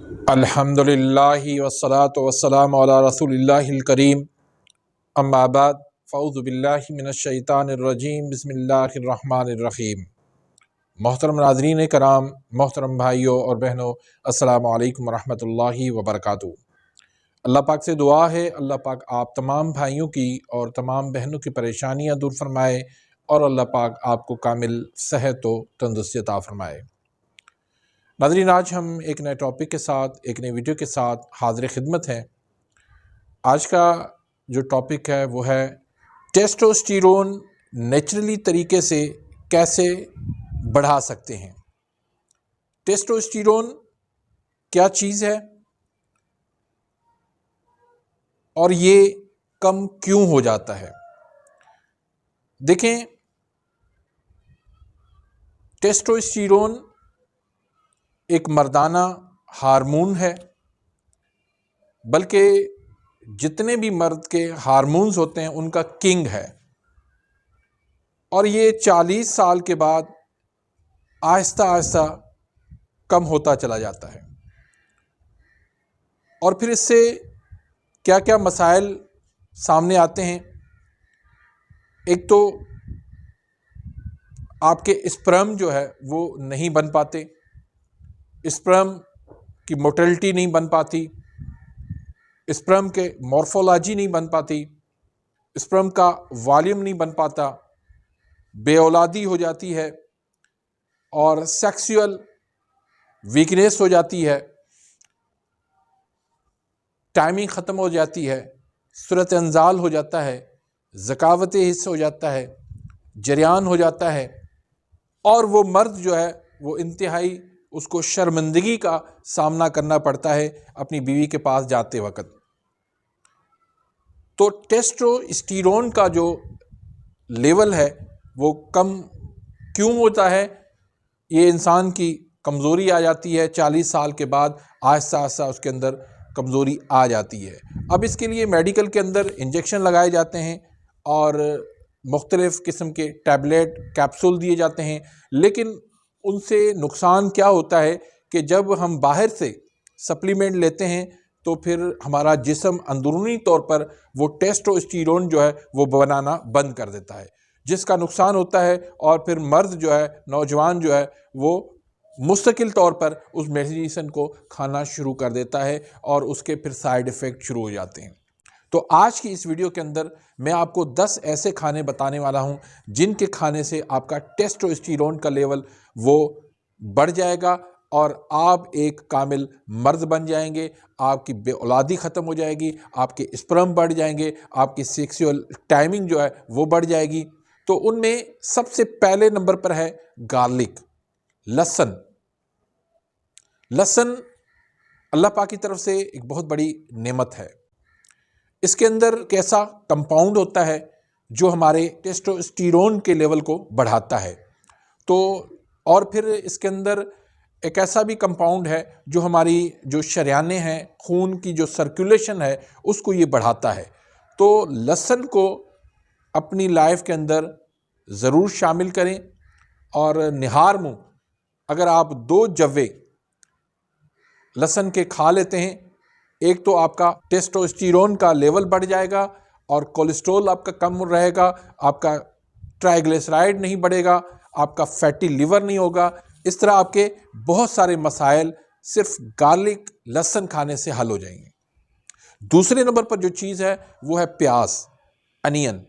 अल्हम्दुलिल्लाहि वस्सलातु वस्सलामु अला रसूलिल्लाहिल करीम अम्मा बाद फ़ऊज़ु बिल्लाहि मिनश शैतानिर रजीम बिस्मिल्लाहिर रहमानिर रहीम। मोहतरम नाज़रीन कराम, मोहतरम भाइयों और बहनों, अस्सलामु अलैकुम वरहमतुल्लाहि वबरकातुहू। अल्लाह पाक से दुआ है, अल्लाह पाक आप तमाम भाइयों की और तमाम बहनों की परेशानियाँ दूर फरमाए और अल्लाह पाक आपको कामिल सेहत व तंदुरुस्ती अता फरमाए। नाज़रीन, आज हम एक नए टॉपिक के साथ, एक नई वीडियो के साथ हाज़िर खिदमत हैं। आज का जो टॉपिक है वो है टेस्टोस्टेरोन नेचुरली तरीके से कैसे बढ़ा सकते हैं। टेस्टोस्टेरोन क्या चीज़ है और ये कम क्यों हो जाता है। देखें, टेस्टोस्टेरोन एक मर्दाना हार्मोन है, बल्कि जितने भी मर्द के हार्मोन्स होते हैं उनका किंग है, और ये 40 साल के बाद आहिस्ता आहिस्ता कम होता चला जाता है। और फिर इससे क्या क्या मसाइल सामने आते हैं। एक तो आपके स्पर्म जो है वो नहीं बन पाते, स्पर्म की मोटिलिटी नहीं बन पाती, स्पर्म के मॉर्फोलॉजी नहीं बन पाती, स्पर्म का वॉल्यूम नहीं बन पाता, बेऔलादी हो जाती है और सेक्सुअल वीकनेस हो जाती है, टाइमिंग ख़त्म हो जाती है, सूरत अंजाल हो जाता है, ज़कावत हिस्स हो जाता है, जरियान हो जाता है, और वो मर्द जो है वो इंतहाई उसको शर्मिंदगी का सामना करना पड़ता है अपनी बीवी के पास जाते वक्त। तो टेस्टोस्टेरोन का जो लेवल है वो कम क्यों होता है। ये इंसान की कमज़ोरी आ जाती है, 40 साल के बाद आहिस्ता आहिस्ता उसके अंदर कमज़ोरी आ जाती है। अब इसके लिए मेडिकल के अंदर इंजेक्शन लगाए जाते हैं और मुख्तलिफ़ किस्म के टैबलेट कैप्सूल दिए जाते हैं, लेकिन उनसे नुकसान क्या होता है कि जब हम बाहर से सप्लीमेंट लेते हैं तो फिर हमारा जिस्म अंदरूनी तौर पर वो टेस्टोस्टेरोन जो है वो बनाना बंद कर देता है, जिसका नुकसान होता है। और फिर मर्द जो है, नौजवान जो है, वो मुस्तकिल तौर पर उस मेडिसिन को खाना शुरू कर देता है और उसके फिर साइड इफ़ेक्ट शुरू हो जाते हैं। तो आज की इस वीडियो के अंदर मैं आपको 10 ऐसे खाने बताने वाला हूं जिनके खाने से आपका टेस्टोस्टेरोन का लेवल वो बढ़ जाएगा और आप एक कामिल मर्द बन जाएंगे, आपकी बेऔलादी ख़त्म हो जाएगी, आपके स्पर्म बढ़ जाएंगे, आपकी सेक्सुअल टाइमिंग जो है वो बढ़ जाएगी। तो उनमें सबसे पहले नंबर पर है गार्लिक, लहसुन। लहसुन अल्लाह पाक की तरफ से एक बहुत बड़ी नेमत है। इसके अंदर कैसा कंपाउंड होता है जो हमारे टेस्टोस्टेरोन के लेवल को बढ़ाता है। तो और फिर इसके अंदर एक ऐसा भी कंपाउंड है जो हमारी जो शरियाने हैं, खून की जो सर्कुलेशन है, उसको ये बढ़ाता है। तो लहसुन को अपनी लाइफ के अंदर ज़रूर शामिल करें और निहार मुँह अगर आप 2 जव्वे लहसुन के खा लेते हैं, एक तो आपका टेस्टोस्टेरोन का लेवल बढ़ जाएगा और कोलेस्ट्रॉल आपका कम रहेगा, आपका ट्राइग्लिसराइड नहीं बढ़ेगा, आपका फैटी लिवर नहीं होगा। इस तरह आपके बहुत सारे मसाइल सिर्फ गार्लिक, लहसुन खाने से हल हो जाएंगे। दूसरे नंबर पर जो चीज़ है वो है प्याज, अनियन।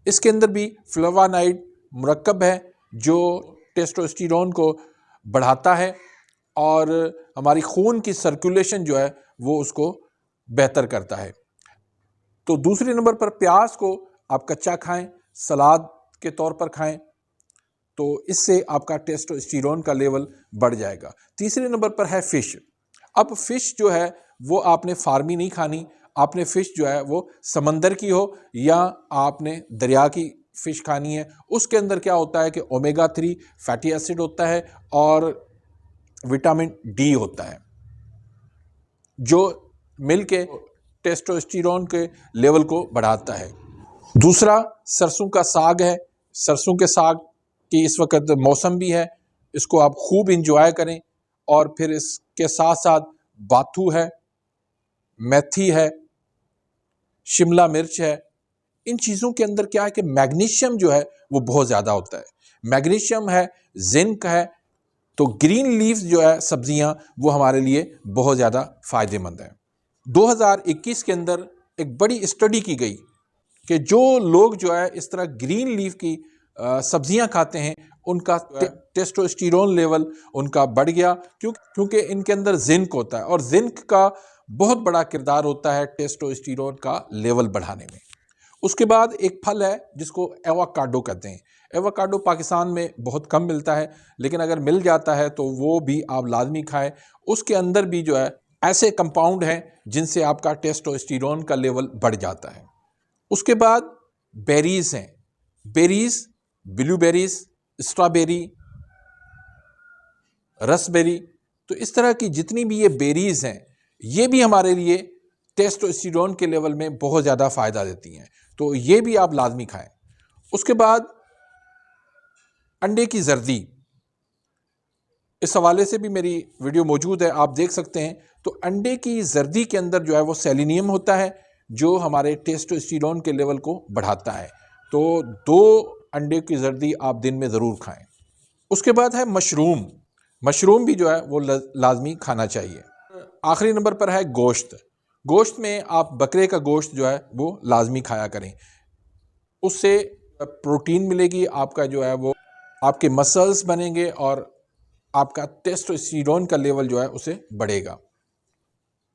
इसके अंदर भी फ्लेवानाइड मुरक्कब है जो टेस्टोस्टेरोन को बढ़ाता है और हमारी खून की सर्कुलेशन जो है वो उसको बेहतर करता है। तो दूसरे नंबर पर प्याज को आप कच्चा खाएं, सलाद के तौर पर खाएं, तो इससे आपका टेस्टोस्टेरोन का लेवल बढ़ जाएगा। तीसरे नंबर पर है फ़िश। अब फ़िश जो है वो आपने फार्मी नहीं खानी, आपने फ़िश जो है वो समंदर की हो या आपने दरिया की फ़िश खानी है। उसके अंदर क्या होता है कि ओमेगा 3 फैटी एसिड होता है और विटामिन डी होता है जो मिल के टेस्टोस्टेरोन के लेवल को बढ़ाता है। दूसरा सरसों का साग है। सरसों के साग की इस वक्त मौसम भी है, इसको आप खूब इंजॉय करें और फिर इसके साथ साथ बाथू है, मेथी है, शिमला मिर्च है। इन चीज़ों के अंदर क्या है कि मैग्नीशियम जो है वो बहुत ज़्यादा होता है। मैग्नीशियम है, जिंक है, तो ग्रीन लीव्स जो है सब्जियां वो हमारे लिए बहुत ज़्यादा फ़ायदेमंद है। 2021 के अंदर एक बड़ी स्टडी की गई कि जो लोग जो है इस तरह ग्रीन लीफ की सब्जियां खाते हैं उनका टेस्टोस्टेरोन लेवल उनका बढ़ गया, क्योंकि इनके अंदर जिंक होता है और जिंक का बहुत बड़ा किरदार होता है टेस्टोस्टेरोन का लेवल बढ़ाने में। उसके बाद एक फल है जिसको एवोकाडो कहते हैं। एवोकाडो पाकिस्तान में बहुत कम मिलता है, लेकिन अगर मिल जाता है तो वो भी आप लाजमी खाएं। उसके अंदर भी जो है ऐसे कंपाउंड हैं जिनसे आपका टेस्टोस्टेरोन का लेवल बढ़ जाता है। उसके बाद बेरीज हैं, बेरीज, ब्लूबेरीज, स्ट्रॉबेरी, रसबेरी, तो इस तरह की जितनी भी ये बेरीज हैं ये भी हमारे लिए टेस्टोस्टेरोन के लेवल में बहुत ज़्यादा फ़ायदा देती हैं, तो ये भी आप लाजमी खाएं। उसके बाद अंडे की जर्दी, इस हवाले से भी मेरी वीडियो मौजूद है, आप देख सकते हैं। तो अंडे की जर्दी के अंदर जो है वो सेलेनियम होता है जो हमारे टेस्टोस्टेरोन के लेवल को बढ़ाता है, तो 2 अंडे की जर्दी आप दिन में ज़रूर खाएं। उसके बाद है मशरूम, मशरूम भी जो है वो लाजमी खाना चाहिए। आखिरी नंबर पर है गोश्त। गोश्त में आप बकरे का गोश्त जो है वो लाजमी खाया करें, उससे प्रोटीन मिलेगी, आपका जो है वो आपके मसल्स बनेंगे और आपका टेस्टोस्टेरोन का लेवल जो है उसे बढ़ेगा।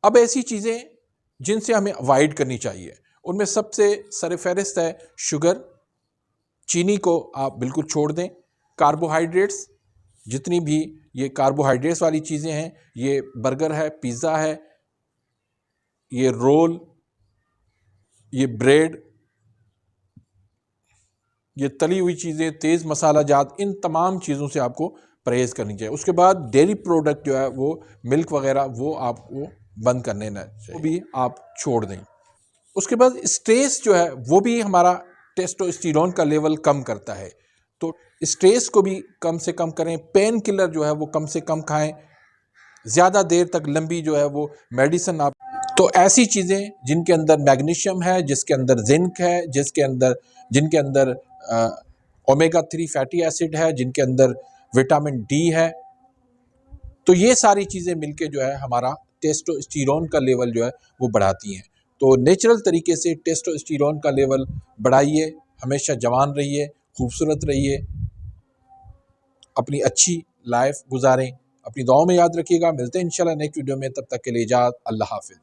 अब ऐसी चीज़ें जिनसे हमें अवॉइड करनी चाहिए, उनमें सबसे सरफहरिस्त है शुगर, चीनी को आप बिल्कुल छोड़ दें। कार्बोहाइड्रेट्स, जितनी भी ये कार्बोहाइड्रेट्स वाली चीज़ें हैं, ये बर्गर है, पिज़्ज़ा है, ये रोल, ये ब्रेड, ये तली हुई चीज़ें, तेज़ मसाला जात, इन तमाम चीज़ों से आपको परहेज़ करनी चाहिए। उसके बाद डेयरी प्रोडक्ट जो है वो मिल्क वगैरह वो आपको बंद कर देना चाहिए, वो भी आप छोड़ दें। उसके बाद स्ट्रेस जो है वो भी हमारा टेस्टोस्टेरोन का लेवल कम करता है, तो स्ट्रेस को भी कम से कम करें। पेन किलर जो है वो कम से कम खाएं, ज़्यादा देर तक लंबी जो है वो मेडिसिन आप, तो ऐसी चीज़ें जिनके अंदर मैग्नीशियम है, जिसके अंदर जिंक है, जिनके अंदर ओमेगा 3 फैटी एसिड है, जिनके अंदर विटामिन डी है, तो ये सारी चीज़ें मिलके जो है हमारा टेस्टोस्टेरोन का लेवल जो है वो बढ़ाती हैं। तो नेचुरल तरीके से टेस्टोस्टेरोन का लेवल बढ़ाइए, हमेशा जवान रहिए, खूबसूरत रहिए, अपनी अच्छी लाइफ गुजारें। अपनी दुआओं में याद रखिएगा। मिलते हैं इंशाल्लाह नेक्स्ट वीडियो में, तब तक के लिए इजाज़त, अल्लाह हाफिज़।